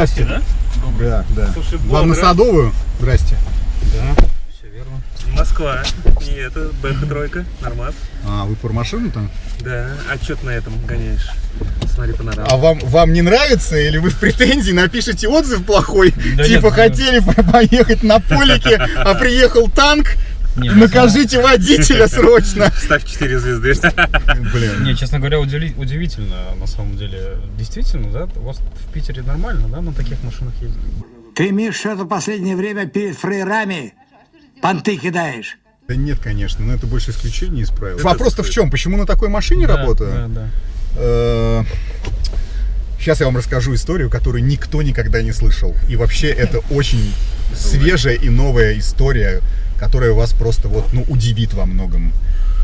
Здрасте. Да? Да, да. Слушай, Вам на Садовую? Здрасте. Да, все верно. Москва. И это Бэха-тройка, нормат. А, вы про машину-то? Да, а что ты на этом гоняешь? Смотри, панораму. А вам не нравится? Или вы в претензии напишите отзыв плохой? Да типа нет, хотели поехать на полике, а приехал танк? Не, Накажите водителя срочно. Ставь 4 звезды. Блин. Не, честно говоря, удивительно, на самом деле. Действительно, да? У вас в Питере нормально, да, на таких машинах ездить? Ты, Миш, что-то в последнее время перед фрейрами понты кидаешь. Да нет, конечно, но это больше исключение из правил. Вопрос-то в чем? Почему на такой машине работаю? Да. Сейчас я вам расскажу историю, которую никто никогда не слышал. И вообще это очень свежая и новая история, которая вас просто вот, ну, удивит во многом.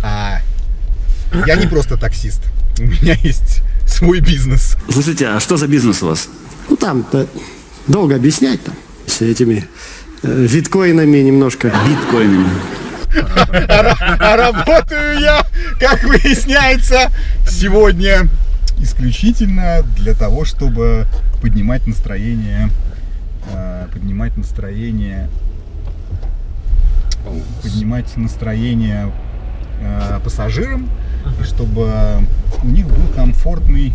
Я не просто таксист. У меня есть свой бизнес. Слушайте, а что за бизнес у вас? Ну там-то долго объяснять там. С этими биткоинами немножко. Биткоинами. А работаю я, как выясняется, сегодня исключительно для того, чтобы поднимать настроение пассажирам, и чтобы у них был комфортный,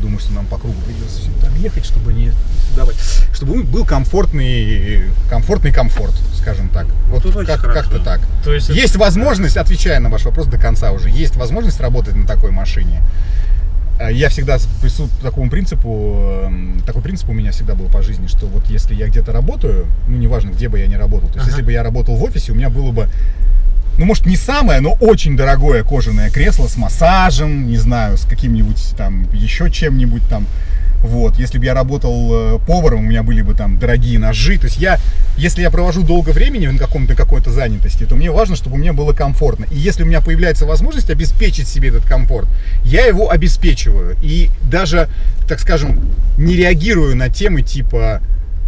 думаю, что нам по кругу придется все это объехать, чтобы не давать, чтобы у них был комфортный комфорт, скажем так. Вот как-то так. То есть возможность, отвечая на ваш вопрос до конца уже, есть возможность работать на такой машине. Я всегда такой принцип у меня всегда был по жизни, что вот если я где-то работаю, ну неважно, где бы я ни работал, то есть если бы я работал в офисе, у меня было бы, ну, может, не самое, но очень дорогое кожаное кресло с массажем, не знаю, с каким-нибудь там, еще чем-нибудь там. Вот, если бы я работал поваром, у меня были бы там дорогие ножи. То есть если я провожу долго времени на какой-то занятости, то мне важно, чтобы мне было комфортно. И если у меня появляется возможность обеспечить себе этот комфорт, я его обеспечиваю. И даже, так скажем, не реагирую на темы типа,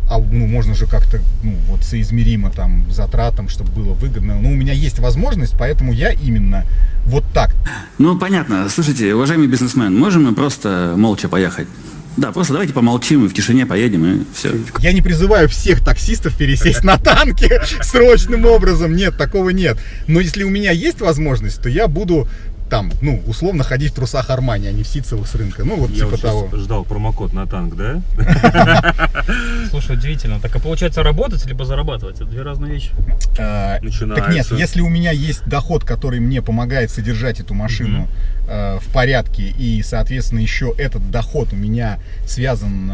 можно же как-то, соизмеримо там затратам, чтобы было выгодно. Но у меня есть возможность, поэтому я именно вот так. Ну, понятно. Слушайте, уважаемый бизнесмен, можем мы просто молча поехать? Да, просто давайте помолчим и в тишине поедем, и все. Я не призываю всех таксистов пересесть на танки срочным образом. Нет, такого нет. Но если у меня есть возможность, то я буду там, условно ходить в трусах Армани, а не в ситцевых с рынка. Я типа того. Ждал промокод на танк, да? Слушай, удивительно. Так, а получается работать либо зарабатывать? Это две разные вещи. Так нет, если у меня есть доход, который мне помогает содержать эту машину в порядке, и, соответственно, еще этот доход у меня связан,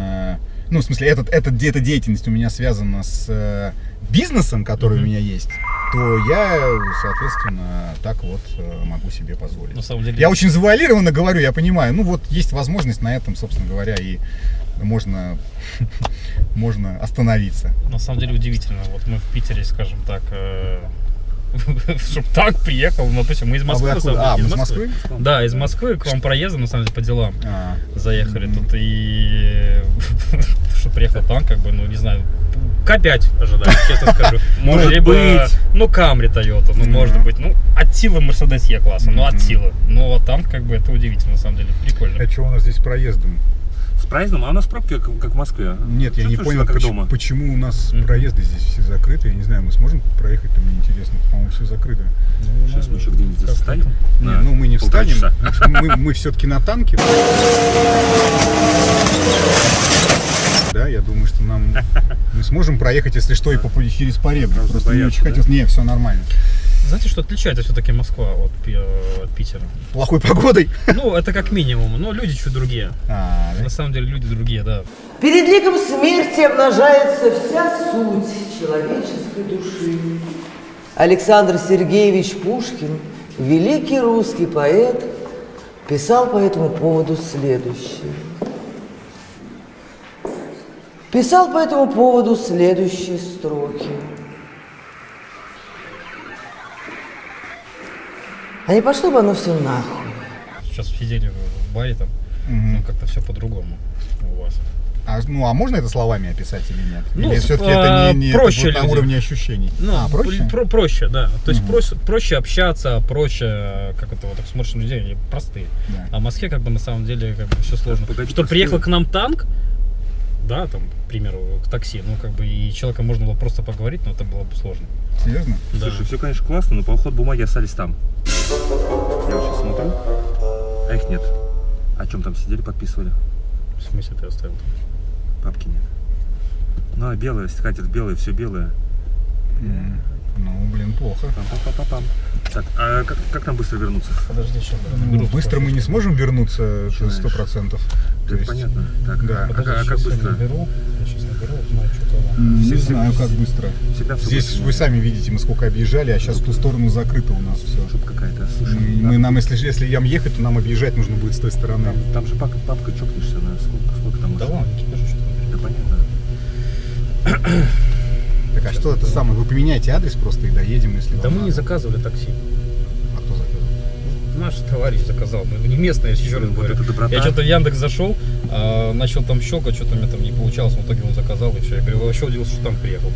эта деятельность у меня связана с бизнесом, который у меня есть, то я, соответственно, так вот могу себе позволить. На самом деле... Я очень завуалированно говорю, я понимаю, есть возможность на этом, собственно говоря, и можно остановиться. На самом деле удивительно. Вот мы в Питере, скажем так, чтобы так приехал, допустим, мы из Москвы. Из Москвы? Да, из Москвы к вам проездом, на самом деле, по делам заехали тут, и что приехал танк, не знаю, К5 ожидаю, честно скажу. Может быть. Камри Toyota, может быть, от силы Mercedes E-класса, от силы. Но танк, это удивительно, на самом деле, прикольно. А что у нас здесь проездом? С проездом? А у нас пробки, как в Москве. Нет, я не понял, почему у нас проезды здесь все закрыты. Я не знаю, мы сможем проехать, мне интересно, по-моему, все закрыто. Сейчас мы еще где-нибудь здесь встанем. Мы не встанем, мы все-таки на танке. Да, я думаю, что мы сможем проехать, если что, и через Поребрик. Просто не очень хотелось. Не, все нормально. Знаете, что отличается все-таки Москва от Питера? Плохой погодой? Это как минимум, но люди чуть другие. Да? На самом деле люди другие, да. Перед ликом смерти обнажается вся суть человеческой души. Александр Сергеевич Пушкин, великий русский поэт, писал по этому поводу следующее. Писал по этому поводу следующие строки. А не пошло бы оно все нахуй. Сейчас сидели в баре там, как-то все по-другому у вас. А можно это словами описать или нет? Ну, или все-таки это не проще это вот на уровне ощущений? Ну, проще? Проще, да. То есть проще общаться, проще, как это вот так смотришь на людей, они простые. Да. А в Москве как бы на самом деле как бы все сложно. Погоди, Что простые. приехал к нам танк, да, там, к примеру, к такси, ну как бы и человека можно было просто поговорить, но это было бы сложно. Серьезно? Да. Слушай, все, конечно, классно, но по уходу бумаги остались там. Я вот сейчас смотрю, а их нет. О чем там сидели, подписывали? В смысле ты оставил? Папки нет. Ну, а белая, скатерть белая, все белое. Ну, блин, плохо. Пам-пам-пам-пам. Так, а как нам быстро вернуться? Подожди, сейчас. Ну, быстро мы не сможем вернуться, это 100%. То Это есть, понятно. Так, да. а как быстро? Я сейчас наберу, узнаю, что там. Не знаю, как быстро. Всегда все Здесь вы сами видите, мы сколько объезжали, а сейчас в ту сторону закрыто у нас все. Жопа какая-то. Слушай, Нам, если ям ехать, то нам объезжать нужно будет с той стороны. там же папка чокнешься, на сколько там Да машин? ладно, не пишу, что там. Да понятно. Так, а что это самое? Вы поменяете адрес просто и доедем, если Да вам мы не надо. заказывали такси. А кто заказывал? Наш товарищ заказал. Мы не местные, еще раз Вот говорю. это доброта. Я что-то в Яндекс зашел, начал там щелкать, что-то у меня там не получалось. В итоге он заказал, и все. Я говорю, вообще удивился, что там приехал.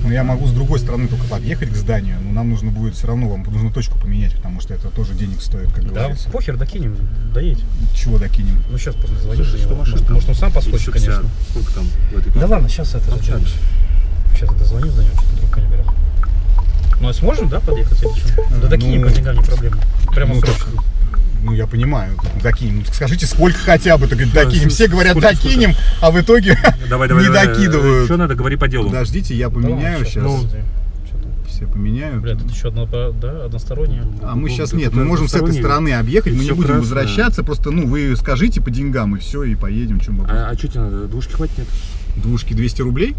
Ну, я могу с другой стороны только подъехать к зданию, но нам нужно будет все равно, вам нужно точку поменять, потому что это тоже денег стоит, как Да, говорится. похер, докинем, доедь. Чего докинем? Ну сейчас после звоню. Слушай, что машин там? Может он сам поскочит, Еще конечно. 50. Сколько там в этой Да папке? ладно, сейчас это зачемся. Сейчас дозвоню за него, что-то трубка не берет. Ну а сможем, да, подъехать или что? Да докинем, ну, по деньгам не проблема. Прямо ну, срочно. Ну, я понимаю, докинем. Ну, скажите, сколько хотя бы, так говорит, докинем. Все говорят, сколько? докинем, а в итоге Давай, не докидывают. Что надо, говори по делу. Подождите, я поменяю Да, сейчас. подожди. Чё там? Все поменяю. Бля, тут еще одна, да, односторонняя. А мы сейчас Ну, нет, это мы можем с этой односторонний. стороны объехать, мы не Всё будем красное. возвращаться, просто, ну, вы скажите по деньгам и все, и поедем, чем бы. А что тебе надо? Двушки хватит нет? Двушки 200 рублей?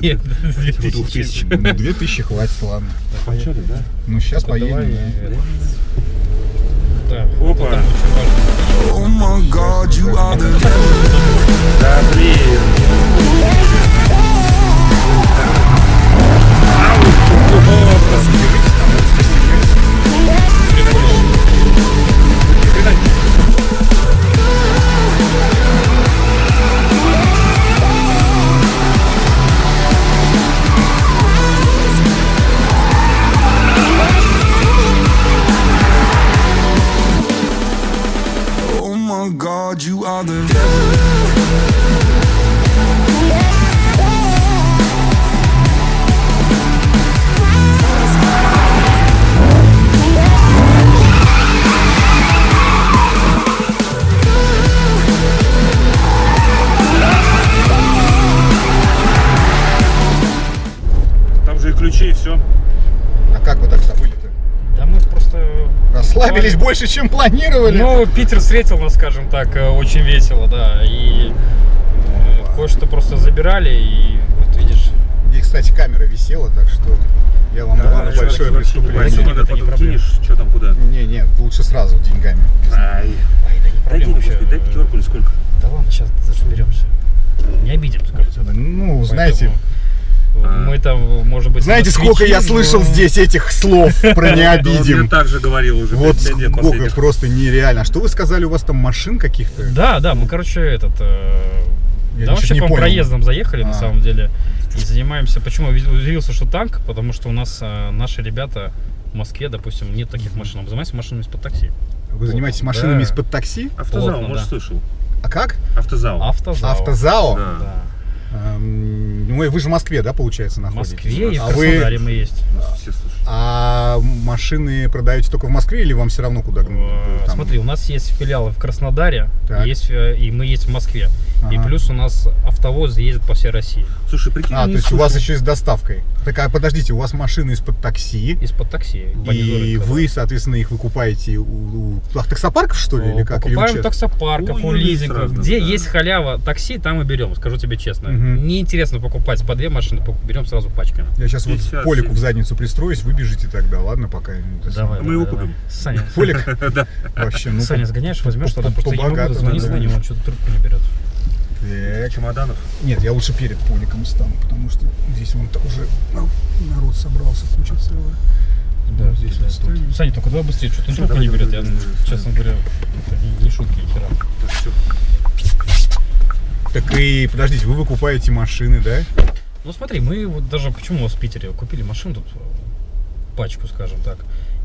Нет, 2000. Ну, 2000 хватит, ладно. Получали, да? Ну, сейчас Давай, поедем. да. да. Опа. Вот там очень важно. Oh my God, you are the Да блин. Oh my God, you are the Там же и ключи, и все. А как вы так забыли-то? Да мы просто... Расслабились больше, чем планировали. Ну, Питер встретил нас, скажем так, очень весело, да. И кое-что просто забирали, и вот видишь... Здесь, кстати, камера висела, так что я вам дам большое преступление. Деньги это не Потом проблема. кинешь, что там, куда? Не, лучше сразу деньгами. Ай. Ай, да не Дай проблема денег, вообще. господи, дай пятерку или сколько? Да ладно, сейчас зашиберемся. Не обидим, скажите. так. Ну, знаете, Мы там, может быть... знаете, сколько я слышал здесь этих слов про не Он обидим. мне так же говорил уже. Вот 5 лет сколько, последних. просто нереально. А что вы сказали, у вас там машин каких-то? Да, мы, короче, Я да, ничего вообще не к вам понял. проездом заехали, на А. самом деле. И занимаемся... Почему удивился, что танк? Потому что у нас наши ребята в Москве, допустим, нет таких машин. Мы занимаемся машинами из-под такси. Вы занимаетесь машинами Да. из-под такси? Автозал, Плотно, может, да. слышал? А как? Автозал. Автозал. Автозао? Да. Да. Ну, вы же в Москве, да, получается, В находитесь? Москве и в А вы Краснодаре мы есть. Все слышат. А машины продаете только в Москве или вам все равно куда? там? Смотри, у нас есть филиалы в Краснодаре, Так. есть, и мы есть в Москве. И Ага. плюс у нас автовозы ездят по всей России. Слушай, прикинь, А, то они есть у вас слушают. еще и с доставкой. Так, а подождите, у вас машины из-под такси, Из-под такси. и вы, соответственно, их выкупаете у таксопарков, что ли, или как? Или у Покупаем честных? таксопарков, Ой, у есть лизингов. разных, Где да. есть халява такси, там и берем, скажу тебе честно. Мгм. Неинтересно покупать по 2 машины, берем сразу пачками. Я сейчас вот 50, Полику в 70. задницу пристроюсь, выберу бежите тогда, ладно, пока. Давай, Мы его давай. купим. Саня, Фолик? Вообще, ну... Саня, сгоняешь, возьмешь тогда, просто я не могу по-богатому, дозвониться да. до него, он что-то трубку не берет. Так. Чемоданов. Нет, я лучше перед Фоликом стану, потому что здесь вон уже народ собрался, куча целая. Да, здесь да, вот станем. тут. Саня, только давай быстрее, что-то он Всё, трубку не давай, берет. Я, давай, давай. честно говоря, это не шутки, ни хера. Так, всё. Так и, подождите, вы выкупаете машины, да? Ну смотри, мы вот даже, почему у вас в Питере купили машину тут, пачку, скажем так,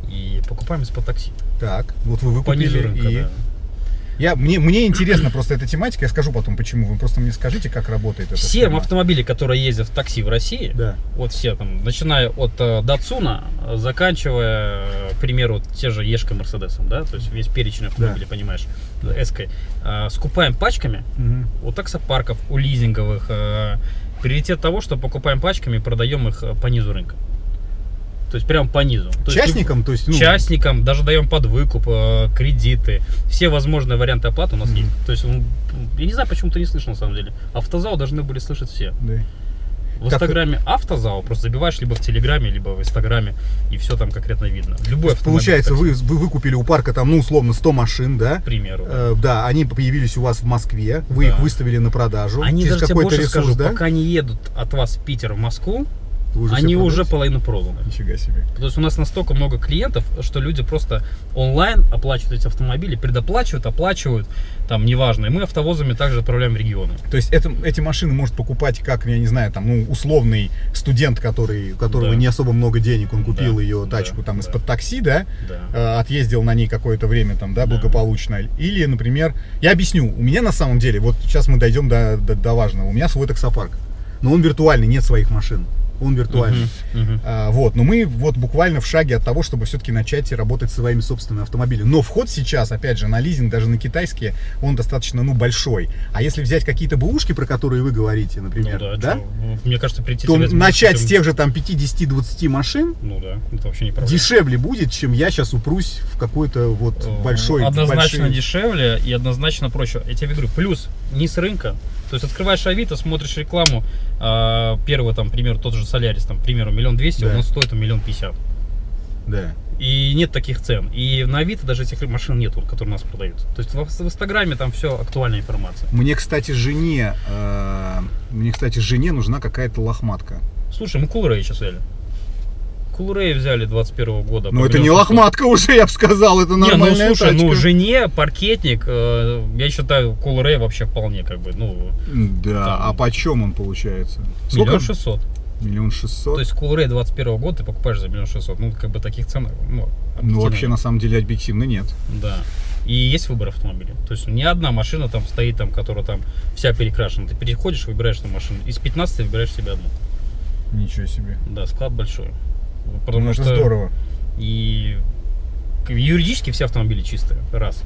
и покупаем из-под такси. Так, вот вы По низу выкупили рынка, да. Мне интересно просто эта тематика, я скажу потом почему, вы просто мне скажите, как работает это. Все автомобили, которые ездят в такси в России, Да. вот все там, начиная от Датсуна, заканчивая, к примеру, те же Ешка Мерседесом, да, то есть весь перечень автомобилей, понимаешь, Эской, скупаем пачками у таксопарков, у лизинговых, приоритет того, что покупаем пачками и продаем их по низу рынка. То есть прям по низу. То есть Частникам, то есть, ну... частникам, даже даем под выкуп, кредиты, все возможные варианты оплаты у нас есть. То есть, я не знаю, почему ты не слышал на самом деле. Автозао должны были слышать все. Да. В Инстаграме Автозао просто забиваешь либо в Телеграме, либо в Инстаграме, и все там конкретно видно. Любой автомобиль. Получается, вы выкупили у парка там, ну, условно, 100 машин, да? К примеру. Да, они появились у вас в Москве, вы их выставили на продажу. Они через даже тебе какой-то больше ресурс, скажу, да? пока не едут от вас в Питер, в Москву, Вы уже они все уже продаете? половину проданы. Нифига себе. То есть у нас настолько много клиентов, что люди просто онлайн оплачивают эти автомобили, предоплачивают, оплачивают, там, неважно. И мы автовозами также отправляем в регионы. То есть эти машины может покупать, как, я не знаю, там, ну, условный студент, у которого Да. не особо много денег, он купил Да, ее да, тачку там да. из-под такси, да? Да. Отъездил на ней какое-то время там, да, благополучно. Или, например, я объясню, у меня на самом деле, вот сейчас мы дойдем до важного, у меня свой таксопарк, но он виртуальный, нет своих машин. Он виртуальный. Вот, но мы вот буквально в шаге от того, чтобы все-таки начать работать со своими собственными автомобилями. Но вход сейчас, опять же, на лизинг, даже на китайские, он достаточно, ну, большой. А если взять какие-то бэушки, про которые вы говорите, например, Ну да? чё, мне кажется, прийти... То взять начать машину, с тех же там 50-20 машин Ну да, это вообще не проблема. дешевле будет, чем я сейчас упрусь в какой-то вот большой... Однозначно большой- дешевле и однозначно проще. Я тебе говорю, плюс низ рынка. То есть открываешь Авито, смотришь рекламу, первый там, пример, тот же Солярис, там, к примеру, 1 200 000, Да. он стоит 1 050 000. Да. И нет таких цен. И на Авито даже этих машин нету, которые у нас продаются. То есть в Инстаграме там все актуальная информация. Мне, кстати, жене нужна какая-то лохматка. Слушай, мы Coolray сейчас взяли. Coolray взяли 21 года. Но по это не 1 600 000. лохматка уже, я бы сказал, это Не, ну нормальная слушай, тачка. ну жене паркетник, я считаю, Coolray вообще вполне как бы, ну, Да, там- а почем он получается? 1 600 000. 1 600 000. То есть Coolray 21 года ты покупаешь за 1 600 000. Ну, как бы таких цен, ну, Ну, объективно вообще, нет. на самом деле, объективно нет. Да. И есть выбор автомобиля. То есть не одна машина там стоит, там, которая там вся перекрашена. Ты переходишь, выбираешь эту машину. Из 15 выбираешь себе одну. Ничего себе. Да, склад большой. Потому Ну, это что здорово. и юридически все автомобили чистые. Раз.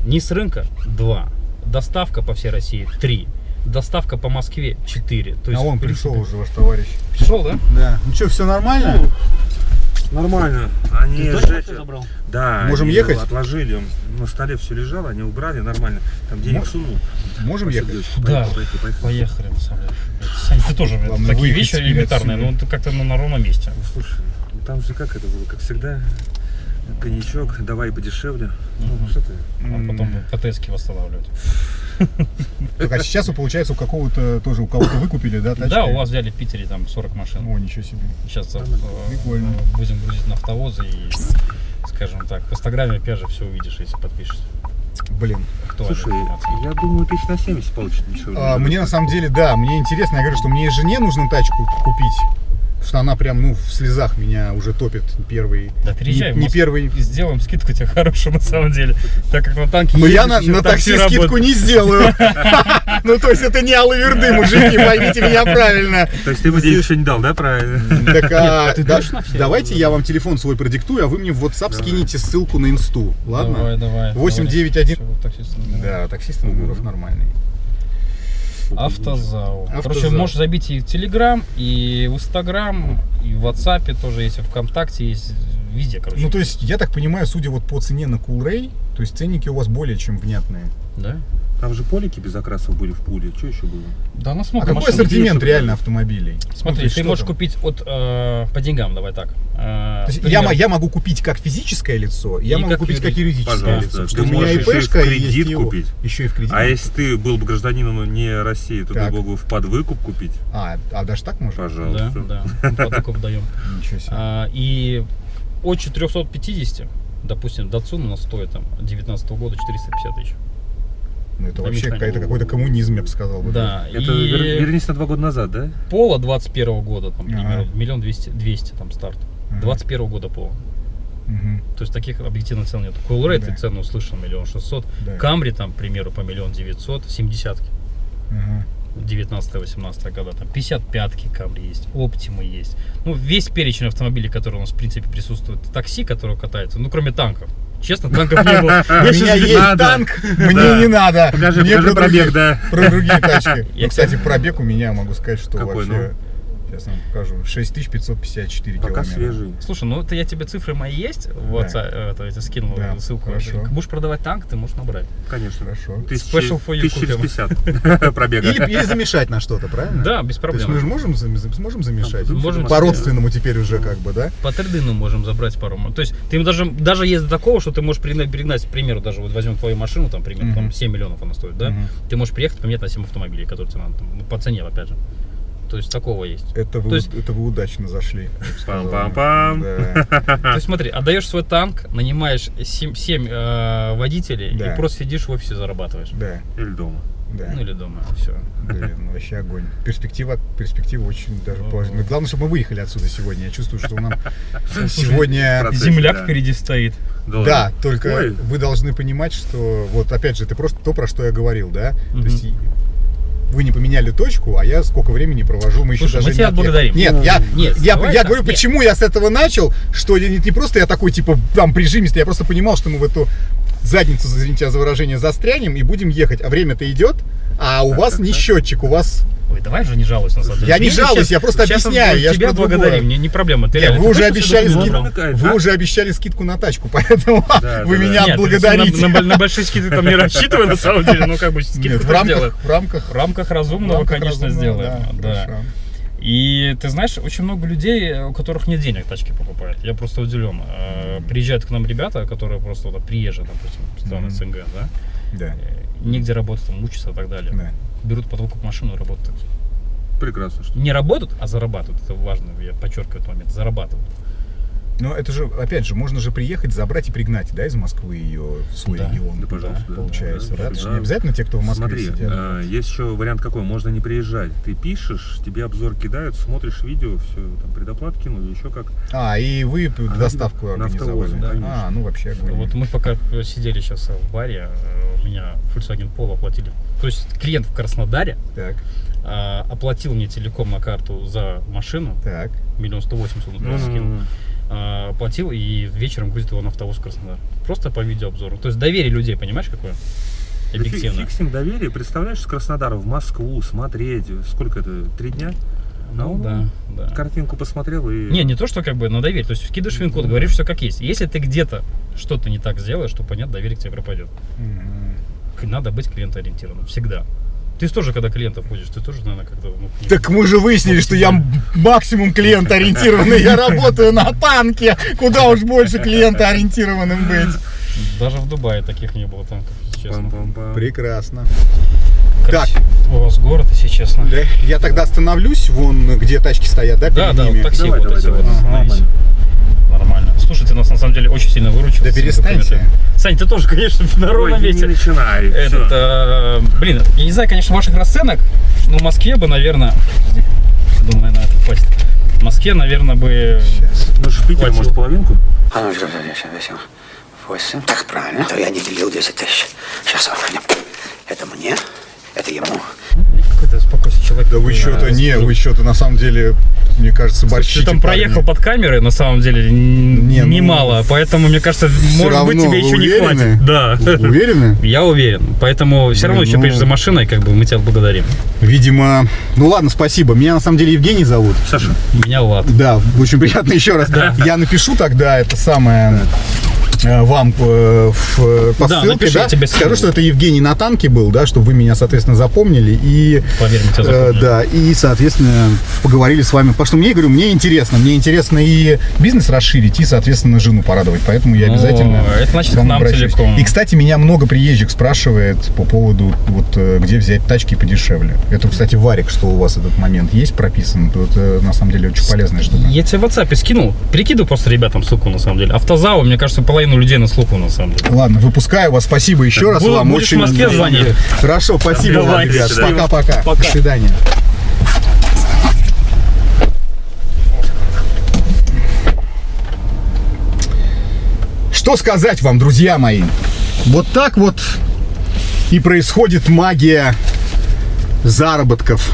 Низ рынка 2. Доставка по всей России 3. Доставка по Москве 4. То есть, А он в принципе, пришел уже, ваш товарищ. Пришел, да? Да. Ну что, все нормально? Нормально. Они Ты точно же всё забрал? Да, Можем они ехать? отложили. На столе все лежало, они убрали нормально. Там денег сунул. Можем ехать? Да. Поехали. Поехали, на самом деле. Сань, ты тоже Главное, такие выехать вещи себе элементарные, отсюда. ну ты как-то на ровном месте. Ну, слушай, ну, там же как это было, как всегда. Коньячок, давай подешевле. Ну, что ты? А потом ПТС-ки восстанавливать. Так, а сейчас, получается, у кого-то выкупили, да, тачки? Да, у вас взяли в Питере там 40 машин. О, ничего себе. Сейчас Прикольно. будем грузить на автовозы и, скажем так, в Инстаграме опять же все увидишь, если подпишешься. Блин. Актуальная Слушай, информация. я думаю, тысяч на 70 получит ничего. Мне на самом деле, да, мне интересно, я говорю, что мне жене нужно тачку купить. Потому что она прям, ну, в слезах меня уже топит первый. Да, приезжай в Не Москву. первый. И сделаем скидку тебе хорошую на самом деле. Так как на танке Но я ездишь, на такси скидку работает. не сделаю. Ну, то есть это не алаверды, мужики, поймите меня правильно. То есть ты бы денег еще не дал, да, правильно? Так, ты точно все давайте я вам телефон свой продиктую, а вы мне в WhatsApp скинете ссылку на инсту. Ладно? Давай. 891. Всё, вот таксист набираю. Да, таксист Нагуров нормальный. Автозау. Автозау. Короче, можешь забить и в Телеграм, и в Инстаграм, и в WhatsApp тоже есть, и ВКонтакте есть, везде, короче. Ну, то есть, я так понимаю, судя вот по цене на Coolray, то есть ценники у вас более чем внятные. Да? Там же полики без окрасов были в пуле. Что еще было? Да, ну А смотри, какой ассортимент реально автомобилей? Смотри, Ну, то ты есть можешь что там? купить по деньгам, давай так. То есть Пример. я могу купить как физическое лицо, и я И могу как купить как юридическое Пожалуйста. лицо. Ты Что у меня можешь еще и в ИПшка и кредит есть ИО. купить. Еще и в кредит. А если ты был бы гражданином не России, то Так. ты мог бы в подвыкуп купить? А даже так можно? Пожалуйста. Да, да, потоков даем. Ничего себе. И от 450, допустим, Datsun у нас стоит там 19 года 450 тысяч. Ну это на вообще механике. какой-то коммунизм, я бы сказал. Да, Это и вернись на 2 года назад, да? Пола 21 года, там, примерно, Ага. 1 200 там старт. Ага. 21 года Пола. Мгм. То есть таких объективных цен нет. Coolray Да. ты цену услышал 1 600 000. Да. Камри там, к примеру, по 1 900 000, 70-ки. Ага. 19-18 года, там 55-ки Камри есть, Оптимы есть. Ну, весь перечень автомобилей, которые у нас, в принципе, присутствуют. Такси, которые катаются, ну, кроме танков. Честно, танков не было. У меня есть надо. танк, мне Да. не надо. Покажи Мне про пробег, другие- да. Про другие тачки. Я, Ну, кстати, пробег у меня, могу сказать, что Какой, вообще... Сейчас вам покажу. 6554 Пока километра. свежий. Слушай, ну это я тебе цифры мои есть, в Да. WhatsApp, это я тебе скинул Да, ссылку. хорошо. Будешь продавать танк, ты можешь набрать. Конечно. Хорошо. Special for you Тысяч через купим. 50 пробега. Или замешать на что-то, правильно? Да, без То есть проблем. мы же сможем замешать? Можем. По-родственному теперь уже как бы, да? По трейдину можем забрать пару. То есть ты даже есть до такого, что ты можешь перегнать, к примеру, даже вот возьмем твою машину, там, примерно, там 7 миллионов она стоит, да? Мгм. Ты можешь приехать поменять на 7 автомобилей, которые тебе надо, там, ну, по цене, опять же. То есть такого есть. Это То вы, есть- это вы удачно зашли. я бы сказал. Пам-пам-пам. Да. То есть смотри, отдаешь свой танк, нанимаешь 7 водителей Да. и просто сидишь в офисе зарабатываешь. Да, Или дома. да. Ну или дома, все. Блин, ну вообще огонь. Перспектива очень даже положительная. Главное, чтобы мы выехали отсюда сегодня. Я чувствую, что нам сегодня... Процессе, Земляк да. впереди стоит. Да, только Ой. вы должны понимать, что вот опять же, это просто то, про что я говорил, да? То есть вы не поменяли точку, а я сколько времени провожу, мы еще Слушай, даже мы тебя не отъехали. благодарим. Нет, Нет, я давай говорю, так, нет. почему я с этого начал, что не просто я такой, типа, там, прижимистый, я просто понимал, что мы в эту задницу, извините за выражение, застрянем и будем ехать, а время-то идет, а у вас не счетчик, у вас... Ой, давай же не жалуйся на самом деле. Я не Мы жалуюсь, сейчас- я просто сейчас объясняю, я ж тебя про другое. благодарим, не проблема. Ты Нет, реально, вы ты уже хочешь, обещали чтобы скидку. было? намекает, Вы а? уже обещали скидку на тачку, поэтому Да, вы да, меня Нет, отблагодарите. на большие скидки там не рассчитывай, на самом деле, ну как бы Нет, скидку в сделаем. рамках В рамках разумного, конечно, разумного, сделаем. да, Да. хорошо. И ты знаешь, очень много людей, у которых нет денег, тачки покупают. Я просто удивлен. Приезжают к нам ребята, которые просто вот, приезжие, допустим, страны СНГ, да? Да, Негде работать, там, учатся и так далее. да. Берут под выкуп машину и работают. Прекрасно, что. Не работают, а зарабатывают. Это важно, я подчеркиваю этот момент. Зарабатывают. Но это же, опять же, можно же приехать, забрать и пригнать, да, из Москвы ее в свой Да. регион. Да, пожалуйста, да, Получается, да? да, Это же да. не обязательно те, кто в Москве Смотри, сидят. есть еще вариант какой, можно не приезжать. Ты пишешь, тебе обзор кидают, смотришь видео, все, там предоплат кинули, еще как. И вы доставку на организовали. автовозе, да, конечно. Ну вообще огонь. Вот мы пока сидели сейчас в баре, у меня Volkswagen Polo оплатили. То есть клиент в Краснодаре Так, оплатил мне целиком на карту за машину, так. 1 180 000 он туда скинул. Оплатил и вечером грузит его на автовоз в Краснодар. Просто по видеообзору. То есть доверие людей, понимаешь, какое? Объективно. Фиксинг доверия, представляешь, с Краснодара в Москву смотреть, сколько это, 3 дня? Ну да. Картинку посмотрел и... Не то, что как бы на доверие. То есть вкидываешь вин-код, говоришь все как есть. Если ты где-то что-то не так сделаешь, то понятно, доверие к тебе пропадет. Надо быть клиентоориентированным. Всегда. Ты тоже, когда клиентов ходишь, ты тоже, наверное, как-то... к ним- Так мы же выяснили, что я максимум клиентоориентированный. Я работаю на танке. Куда уж больше клиентоориентированным быть. Даже в Дубае таких не было танков, если честно. Пам-пам-пам. Прекрасно. Красив- У вас город, если честно. Да, я тогда остановлюсь, вон где тачки стоят, да, Да, перед да, ними? вот такси Давай, вот давай, эти вот. давай. Остановись. Нормально. Слушай, ты нас на самом деле очень сильно выручил. Да с этими перестаньте. документами. Сань, ты тоже, конечно, на Ой, ровном не месте. начинай. Этот, всё. блин, я не знаю, конечно, ваших расценок, но в Москве бы, наверное, думаю, на это хватит. В Москве, наверное, бы... Ну, ж в Питере, хватило. может, половинку? А ну, 8. Так, правильно. То я не делил 10 тысяч. Сейчас, это мне, это ему. Какой-то спокойный человек. Да вы что-то, вы что-то, на самом деле, мне кажется, борщите. Ты там проехал под камеры, на самом деле, Не, ну, немало. Поэтому, мне кажется, может быть, равно тебе вы еще не уверены? хватит. Да. Уверены? Я уверен. Поэтому все равно Блин, еще ну- приедешь за машиной, как бы мы тебя благодарим. Видимо, ну ладно, спасибо. Меня на самом деле Евгений зовут. Саша. Меня Влад. Да, очень приятно еще раз. Я напишу тогда это самое вам по Да, ссылке, напиши, да, я тебе скажу, скину. что это Евгений на танке был, да, чтобы вы меня, соответственно, запомнили и Поверь, мы тебя запомнили. да, и, соответственно, поговорили с вами, потому что мне, говорю, мне интересно и бизнес расширить, и, соответственно, жену порадовать, поэтому я Ну, обязательно это значит, к вам к нам обращусь. целиком. И, кстати, меня много приезжих спрашивает по поводу, вот, где взять тачки подешевле. Это, кстати, Варик, что у вас этот момент есть прописан, это, на самом деле, очень полезная штука. Я тебе в WhatsApp скинул. Перекидывай просто ребятам ссылку, на самом деле. Автозау, мне кажется, половину людей на слуху, на самом деле. Ладно, выпускаю вас. Спасибо еще раз вам. Будешь в Очень Москве, звони. Хорошо, спасибо вам, Давай, ребят. счастливо. Пока-пока. Пока. До свидания. Что сказать вам, друзья мои? Вот так вот и происходит магия заработков.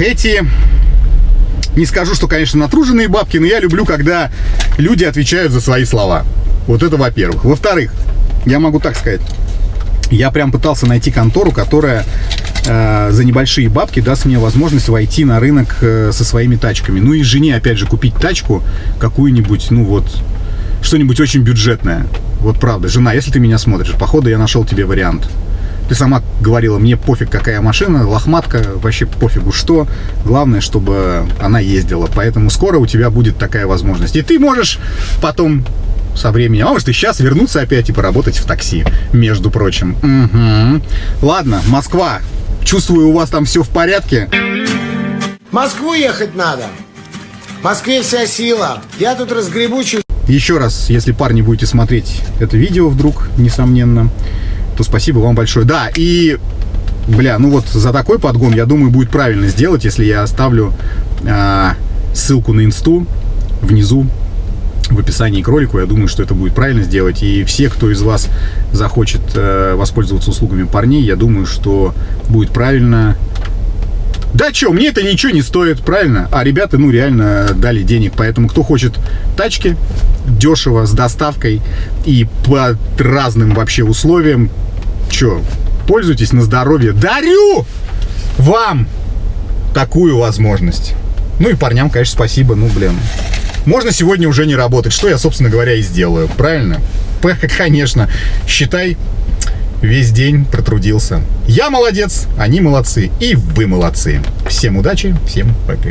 Эти, не скажу, что, конечно, натруженные бабки, но я люблю, когда люди отвечают за свои слова. Вот это во-первых. Во-вторых, я могу так сказать, я прям пытался найти контору, которая за небольшие бабки даст мне возможность войти на рынок со своими тачками. Ну и жене, опять же, купить тачку какую-нибудь, ну вот, что-нибудь очень бюджетное. Вот правда, жена, если ты меня смотришь, походу я нашел тебе вариант. Ты сама говорила, мне пофиг какая машина, лохматка, вообще пофигу что. Главное, чтобы она ездила. Поэтому скоро у тебя будет такая возможность. И ты можешь потом со временем, а может и сейчас вернуться опять и поработать в такси, между прочим. Угу. Ладно, Москва. Чувствую, у вас там все в порядке. В Москву ехать надо. В Москве вся сила. Я тут разгребу чуть. Еще раз, если, парни, будете смотреть это видео вдруг, несомненно, то спасибо вам большое. Да, и, бля, ну вот за такой подгон, я думаю, будет правильно сделать, если я оставлю ссылку на инсту внизу в описании к ролику. Я думаю, что это будет правильно сделать. И все, кто из вас захочет воспользоваться услугами парней, я думаю, что будет правильно. Да чё, мне это ничего не стоит, правильно? А ребята, ну, реально дали денег. Поэтому, кто хочет тачки дешево, с доставкой и по разным вообще условиям, чё, пользуйтесь на здоровье. Дарю вам такую возможность. Ну и парням, конечно, спасибо. Ну, блин, можно сегодня уже не работать, что я, собственно говоря, и сделаю, правильно? Конечно, считай, весь день протрудился. Я молодец, они молодцы, и вы молодцы. Всем удачи, всем пока.